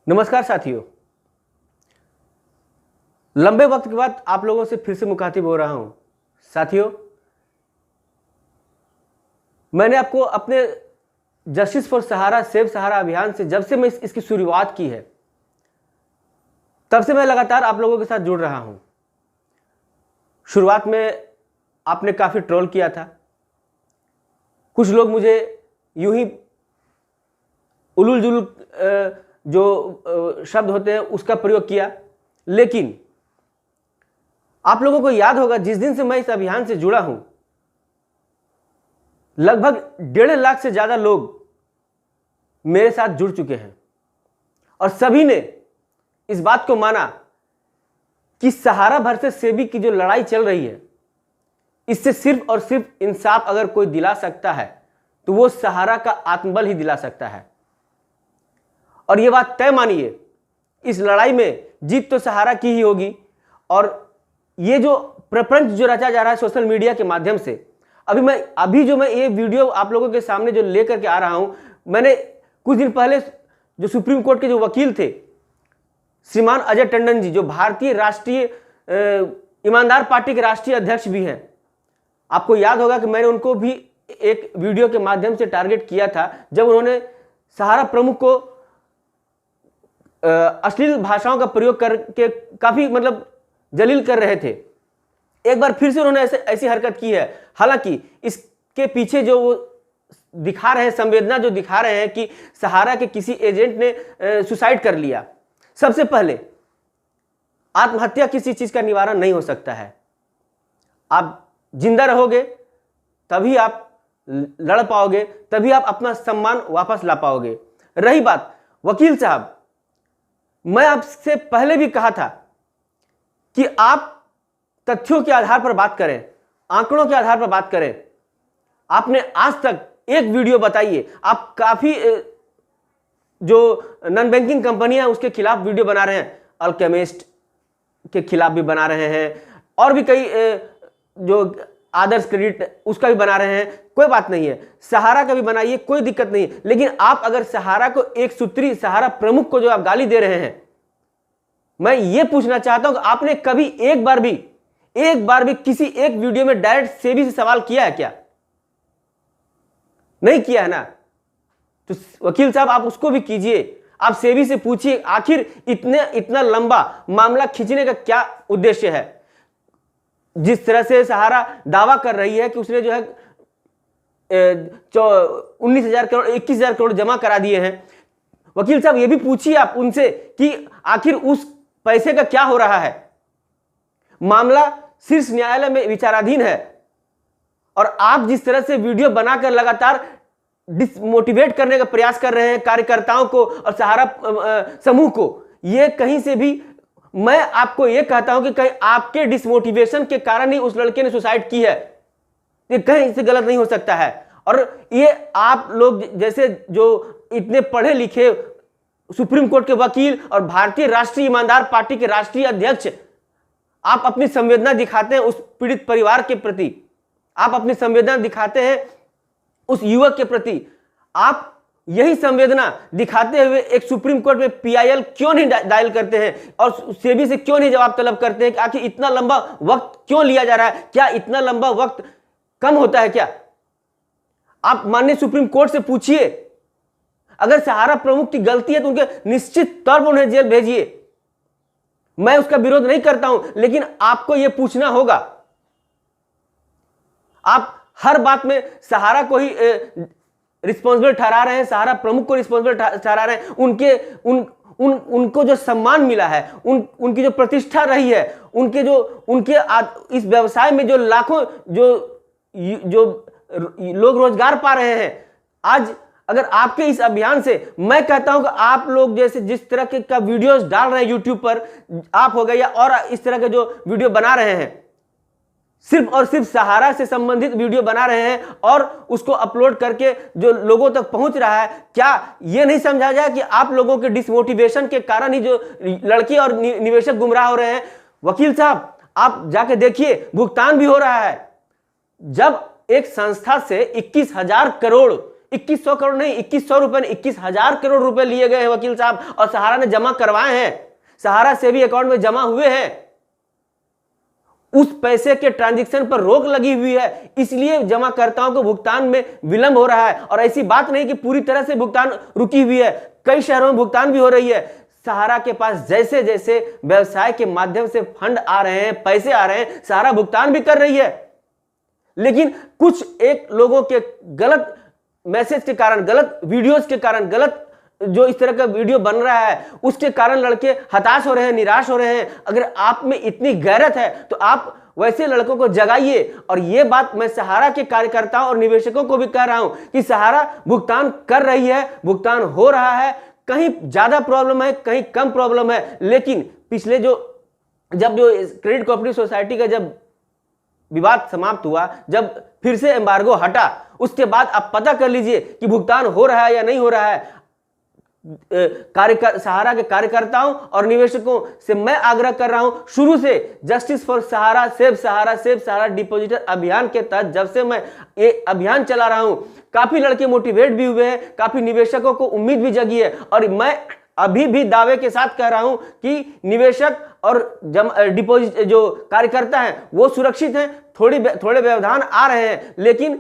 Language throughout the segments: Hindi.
नमस्कार साथियों, लंबे वक्त के बाद आप लोगों से फिर से मुखातिब हो रहा हूं। साथियों, मैंने आपको अपने जस्टिस फॉर सहारा सेव सहारा अभियान से जब से मैं इसकी शुरुआत की है तब से मैं लगातार आप लोगों के साथ जुड़ रहा हूं। शुरुआत में आपने काफ़ी ट्रोल किया था, कुछ लोग मुझे यूं ही उलूल जुलूल जो शब्द होते हैं उसका प्रयोग किया, लेकिन आप लोगों को याद होगा जिस दिन से मैं इस अभियान से जुड़ा हूं लगभग 1.5 लाख से ज्यादा लोग मेरे साथ जुड़ चुके हैं और सभी ने इस बात को माना कि सहारा वर्सेस सेबी की जो लड़ाई चल रही है इससे सिर्फ और सिर्फ इंसाफ अगर कोई दिला सकता है तो वो सहारा का आत्मबल ही दिला सकता है। और ये बात तय मानिए, इस लड़ाई में जीत तो सहारा की ही होगी। और ये जो प्रपंच जो रचा जा रहा है सोशल मीडिया के माध्यम से, अभी जो मैं ये वीडियो आप लोगों के सामने जो लेकर के आ रहा हूं, मैंने कुछ दिन पहले जो सुप्रीम कोर्ट के जो वकील थे श्रीमान अजय टंडन जी, जो भारतीय राष्ट्रीय ईमानदार पार्टी के राष्ट्रीय अध्यक्ष भी हैं, आपको याद होगा कि मैंने उनको भी एक वीडियो के माध्यम से टारगेट किया था जब उन्होंने सहारा प्रमुख को अश्लील भाषाओं का प्रयोग करके काफी जलील कर रहे थे। एक बार फिर से उन्होंने ऐसी हरकत की है। हालांकि इसके पीछे जो वो दिखा रहे हैं, संवेदना जो दिखा रहे हैं कि सहारा के किसी एजेंट ने सुसाइड कर लिया। सबसे पहले आत्महत्या किसी चीज का निवारण नहीं हो सकता है। आप जिंदा रहोगे तभी आप लड़ पाओगे, तभी आप अपना सम्मान वापस ला पाओगे। रही बात वकील साहब, मैं आपसे पहले भी कहा था कि आप तथ्यों के आधार पर बात करें, आंकड़ों के आधार पर बात करें। आपने आज तक एक वीडियो बताइए, आप काफी जो नॉन बैंकिंग कंपनियां उसके खिलाफ वीडियो बना रहे हैं, अल्केमिस्ट के खिलाफ भी बना रहे हैं और भी कई जो आदर्श क्रेडिट उसका भी बना रहे हैं, कोई बात नहीं है। सहारा का भी बनाइए, कोई दिक्कत नहीं है। लेकिन आप अगर सहारा को एक सूत्री सहारा प्रमुख को जो आप गाली दे रहे हैं, मैं ये पूछना चाहता हूं कि आपने कभी एक बार भी किसी एक वीडियो में डायरेक्ट सेबी से सवाल किया है क्या? नहीं किया है ना? तो वकील साहब आप उसको भी कीजिए, आप सेबी से पूछिए आखिर इतना लंबा मामला खींचने का क्या उद्देश्य है। जिस तरह से सहारा दावा कर रही है कि उसने जो है 19,000 करोड़ 21,000 करोड़ जमा करा दिए हैं, वकील साहब ये भी पूछिए आप उनसे कि आखिर उस पैसे का क्या हो रहा है। मामला शीर्ष न्यायालय में विचाराधीन है और आप जिस तरह से वीडियो बनाकर लगातार डिसमोटिवेट करने का प्रयास कर रहे हैं कार्यकर्ताओं को और सहारा समूह को, ये कहीं से भी, मैं आपको यह कहता हूं कि कहीं आपके डिसमोटिवेशन के कारण ही उस लड़के ने सुसाइड की है। ये कहीं से गलत नहीं हो सकता है। और ये आप लोग जैसे जो इतने पढ़े लिखे सुप्रीम कोर्ट के वकील और भारतीय राष्ट्रीय ईमानदार पार्टी के राष्ट्रीय अध्यक्ष, आप अपनी संवेदना दिखाते हैं उस पीड़ित परिवार के प्रति, आप अपनी संवेदना दिखाते हैं उस युवक के प्रति। आप यही संवेदना दिखाते हुए एक सुप्रीम कोर्ट में पीआईएल क्यों नहीं दायर करते हैं और सेबी से क्यों नहीं जवाब तलब करते हैं कि आखिर इतना लंबा वक्त क्यों लिया जा रहा है? क्या इतना लंबा वक्त कम होता है क्या? आप माननीय सुप्रीम कोर्ट से पूछिए, अगर सहारा प्रमुख की गलती है तो उनके निश्चित तौर पर उन्हें जेल भेजिए। मैं उसका विरोध नहीं करता हूं, लेकिन आपको यह पूछना होगा। आप हर बात में सहारा को ही रिस्पॉन्सिबल ठहरा रहे हैं, सहारा प्रमुख को रिस्पॉन्सिबल ठहरा रहे हैं। उनको जो सम्मान मिला है, उनकी जो प्रतिष्ठा रही है, उनके इस व्यवसाय में जो लाखों जो लोग रोजगार पा रहे हैं, आज अगर आपके इस अभियान से, मैं कहता हूं कि आप लोग जैसे जिस तरह के का वीडियोस डाल रहे हैं यूट्यूब पर, आप हो गए या और इस तरह के जो वीडियो बना रहे हैं, सिर्फ और सिर्फ सहारा से संबंधित वीडियो बना रहे हैं और उसको अपलोड करके जो लोगों तक पहुंच रहा है, क्या यह नहीं समझा जाए कि आप लोगों के डिसमोटिवेशन के कारण ही जो लड़के और निवेशक गुमराह हो रहे हैं? वकील साहब आप जाके देखिए, भुगतान भी हो रहा है। जब एक संस्था से 21,000 करोड़ 2100 करोड़ नहीं, 2100 रुपए, 21,000 करोड़ रुपए लिए गए हैं वकील साहब, और सहारा ने जमा करवाए हैं, सहारा सेवी अकाउंट में जमा हुए हैं। उस पैसे के ट्रांजैक्शन पर रोक लगी हुई है, इसलिए जमाकर्ताओं को भुगतान में विलंब हो रहा है। और ऐसी बात नहीं कि पूरी तरह से भुगतान रुकी हुई है, कई शहरों में भुगतान भी हो रही है। सहारा के पास जैसे जैसे व्यवसाय के माध्यम से फंड आ रहे हैं, पैसे आ रहे हैं, सहारा भुगतान भी कर रही है। लेकिन कुछ एक लोगों के गलत मैसेज के कारण, गलत वीडियोस के कारण, गलत जो इस तरह का वीडियो बन रहा है, उसके कारण लड़के हताश हो रहे हैं, निराश हो रहे हैं। अगर आप में इतनी गैरत है तो आप वैसे लड़कों को जगाइए। और यह बात मैं सहारा के कार्यकर्ताओं और निवेशकों को भी कह रहा हूं कि सहारा भुगतान कर रही है, भुगतान हो रहा है। कहीं ज्यादा प्रॉब्लम है, कहीं कम प्रॉब्लम है, लेकिन पिछले जब क्रेडिट कोऑपरेटिव सोसाइटी का जब विवाद समाप्त हुआ, जब फिर से एम्बार्गो हटा, उसके बाद आप पता कर लीजिए कि भुगतान हो रहा है या नहीं हो रहा है। सहारा के कार्यकर्ताओं और निवेशकों से मैं आग्रह कर रहा हूं, शुरू से justice for Sahara, save Sahara depositor अभियान के तहत जब से मैं ये अभियान चला रहा हूं, काफी लड़के मोटिवेट भी हुए हैं, काफी निवेशकों को उम्मीद भी जगी है। और मैं अभी भी दावे के साथ कह रहा हूं कि निवेशक और डिपॉजिट जो कार्यकर्ता हैं वो सुरक्षित हैं। थोड़े व्यवधान आ रहे हैं, लेकिन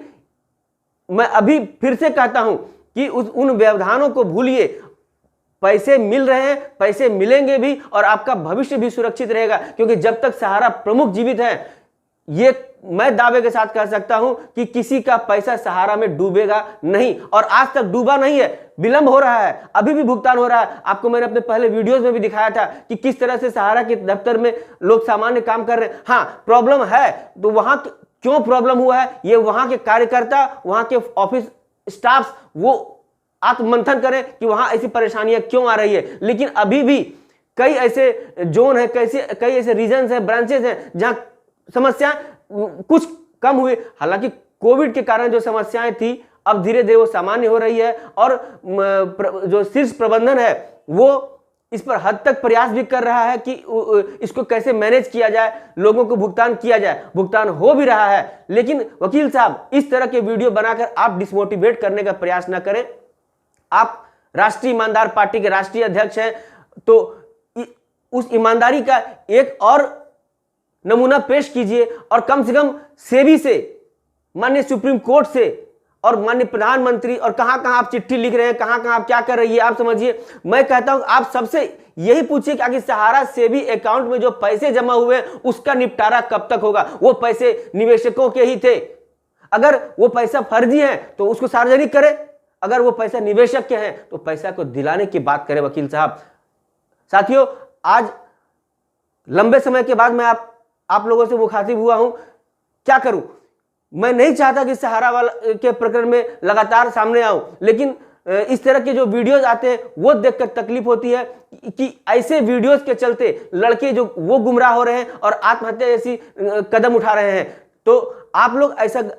मैं अभी फिर से कहता हूं कि उन व्यवधानों को भूलिए। पैसे मिल रहे हैं, पैसे मिलेंगे भी, और आपका भविष्य भी सुरक्षित रहेगा, क्योंकि जब तक सहारा प्रमुख जीवित है, ये मैं दावे के साथ कह सकता हूं कि किसी का पैसा सहारा में डूबेगा नहीं। और आज तक डूबा नहीं है, विलंब हो रहा है, अभी भी भुगतान हो रहा है। आपको मैंने अपने पहले वीडियोस में भी दिखाया था कि किस तरह से सहारा के दफ्तर में लोग सामान्य काम कर रहे हैं। हाँ, प्रॉब्लम है, तो वहां क्यों प्रॉब्लम हुआ है, ये वहां के कार्यकर्ता, वहां के ऑफिस स्टाफ वो आत्ममंथन करें कि वहां ऐसी परेशानियां क्यों आ रही है। लेकिन अभी भी कई ऐसे जोन है, कई ऐसे रीजन है, ब्रांचेस हैं जहां समस्या कुछ कम हुई। हालांकि कोविड के कारण जो समस्याएं थी, अब धीरे धीरे वो सामान्य हो रही है, और जो शीर्ष प्रबंधन है वो इस पर हद तक प्रयास भी कर रहा है कि इसको कैसे मैनेज किया जाए, लोगों को भुगतान किया जाए। भुगतान हो भी रहा है, लेकिन वकील साहब इस तरह के वीडियो बनाकर आप डिसमोटिवेट करने का प्रयास ना करें। आप राष्ट्रीय ईमानदार पार्टी के राष्ट्रीय अध्यक्ष हैं, तो उस ईमानदारी का एक और नमूना पेश कीजिए, और कम से कम सेबी से, माननीय सुप्रीम कोर्ट से और माननीय प्रधानमंत्री, और कहां कहां आप चिट्ठी लिख रहे हैं, कहां कहां आप क्या कर रही है, आप समझिए। मैं कहता हूं आप सबसे यही पूछिए कि आखिर सहारा सेबी अकाउंट में जो पैसे जमा हुए हैं उसका निपटारा कब तक होगा। वो पैसे निवेशकों के ही थे, अगर वो पैसा फर्जी है तो उसको सार्वजनिक करें, अगर वो पैसा निवेशक के हैं तो पैसा को दिलाने की बात करें वकील साहब। साथियों, आज लंबे समय के बाद मैं आप लोगों से मुखातिब हुआ हूं, क्या करूं। मैं नहीं चाहता कि सहारा वाला के प्रकरण में लगातार सामने आऊं, लेकिन इस तरह के जो वीडियोस आते हैं वो देखकर तकलीफ होती है कि ऐसे वीडियोस के चलते लड़के जो वो गुमराह हो रहे हैं और आत्महत्या जैसी कदम उठा रहे हैं। तो आप लोग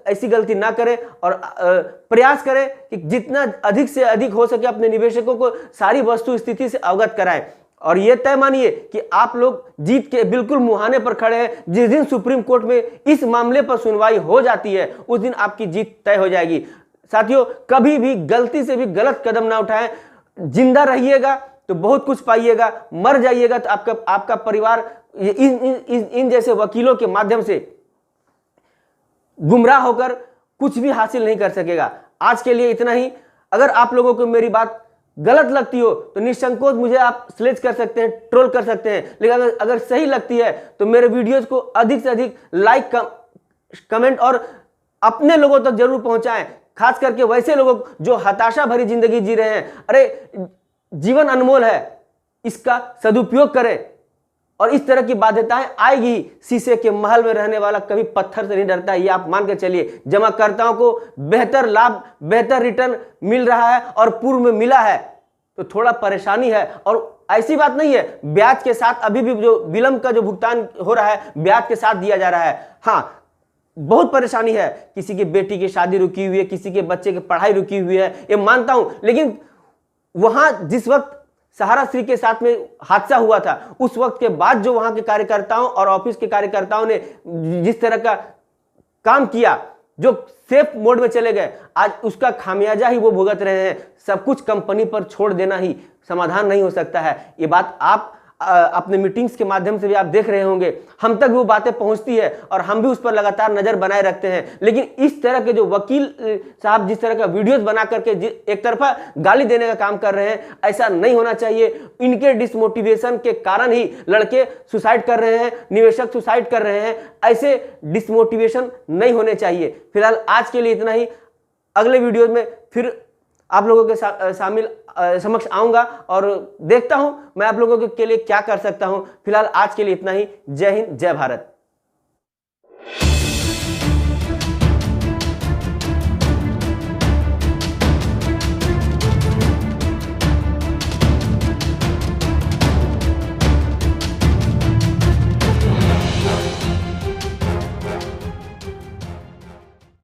ऐसी गलती ना करें, और प्रयास करें कि जितना अधिक से अधिक हो सके अपने निवेशकों को सारी वस्तु स्थिति से अवगत कराएं। और यह तय मानिए कि आप लोग जीत के बिल्कुल मुहाने पर खड़े हैं। जिस दिन सुप्रीम कोर्ट में इस मामले पर सुनवाई हो जाती है, उस दिन आपकी जीत तय हो जाएगी। साथियों, कभी भी गलती से भी गलत कदम ना उठाएं। जिंदा रहिएगा तो बहुत कुछ पाइएगा, मर जाइएगा तो आपका परिवार इन जैसे वकीलों के माध्यम से गुमराह होकर कुछ भी हासिल नहीं कर सकेगा। आज के लिए इतना ही। अगर आप लोगों को मेरी बात गलत लगती हो तो निसंकोच मुझे आप स्लेज कर सकते हैं, ट्रोल कर सकते हैं, लेकिन अगर सही लगती है तो मेरे वीडियोस को अधिक से अधिक लाइक, कमेंट और अपने लोगों तक जरूर पहुंचाएं, खास करके वैसे लोगों जो हताशा भरी जिंदगी जी रहे हैं। अरे, जीवन अनमोल है, इसका सदुपयोग करें। और इस तरह की बाध्यताएं आएगी। शीशे के महल में रहने वाला कभी पत्थर से नहीं डरता, ये आप मान के चलिए। जमाकर्ताओं को बेहतर लाभ, बेहतर रिटर्न मिल रहा है और पूर्व में मिला है, तो थोड़ा परेशानी है। और ऐसी बात नहीं है, ब्याज के साथ अभी भी जो विलंब का जो भुगतान हो रहा है ब्याज के साथ दिया जा रहा है। हाँ, बहुत परेशानी है, किसी की बेटी की शादी रुकी हुई है, किसी के बच्चे की पढ़ाई रुकी हुई है, ये मानता हूं। लेकिन वहां जिस वक्त सहारा श्री के साथ में हादसा हुआ था, उस वक्त के बाद जो वहां के कार्यकर्ताओं और ऑफिस के कार्यकर्ताओं ने जिस तरह का काम किया, जो सेफ मोड में चले गए, आज उसका खामियाजा ही वो भुगत रहे हैं। सब कुछ कंपनी पर छोड़ देना ही समाधान नहीं हो सकता है। ये बात आप अपने मीटिंग्स के माध्यम से भी आप देख रहे होंगे, हम तक वो बातें पहुंचती है और हम भी उस पर लगातार नजर बनाए रखते हैं। लेकिन इस तरह के जो वकील साहब जिस तरह का वीडियोस बना करके एक तरफा गाली देने का काम कर रहे हैं, ऐसा नहीं होना चाहिए। इनके डिसमोटिवेशन के कारण ही लड़के सुसाइड कर रहे हैं, निवेशक सुसाइड कर रहे हैं। ऐसे डिसमोटिवेशन नहीं होने चाहिए। फिलहाल आज के लिए इतना ही। अगले वीडियो में फिर आप लोगों के समक्ष आऊंगा और देखता हूं मैं आप लोगों के लिए क्या कर सकता हूं। फिलहाल आज के लिए इतना ही। जय हिंद, जय भारत।